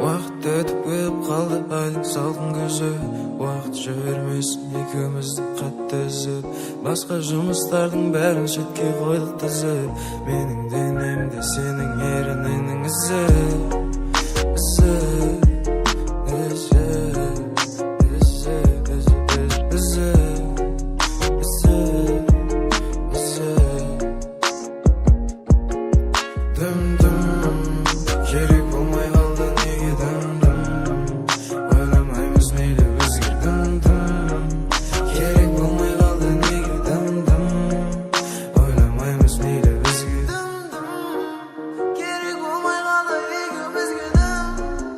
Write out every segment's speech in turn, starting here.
Вақыт өтіп келіп қалды айлық салқын күзі. Уақыт жібермесін екеумізді қатты үзіп. Басқа жұмыстардың бәрін шетке қойдық тізіп. Менің денемде сенің ерініңнің ізі. Керек болмай қалды неге дым-дым, ойламаймыз мейлі бізге дым-дым. Керек болмай қалды неге дым-дым, ойламаймыз мейлі бізге дым-дым. Керек болмай қалды екеумізге дым-дым.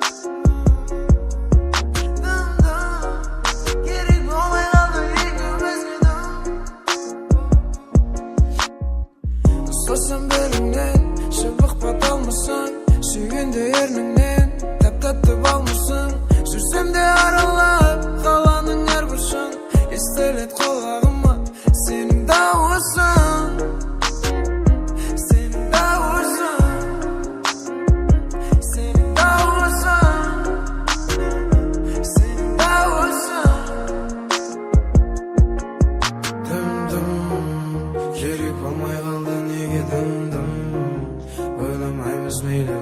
Керек болмай қалды екеумізге дым. Ұстасам беліңнен, шыбық бата алмасаң, сүйгенде ерніңнен тәп-тәтті балмысың. Жүрсем де аралап қаланың әр бұрышын, естілет құлағыма сенің дауысың. Сенің дауысың, сенің дауысың, сенің дауысың. Дым-дым, керек болмай қалды неге дым-дым, ойламаймыз мейлі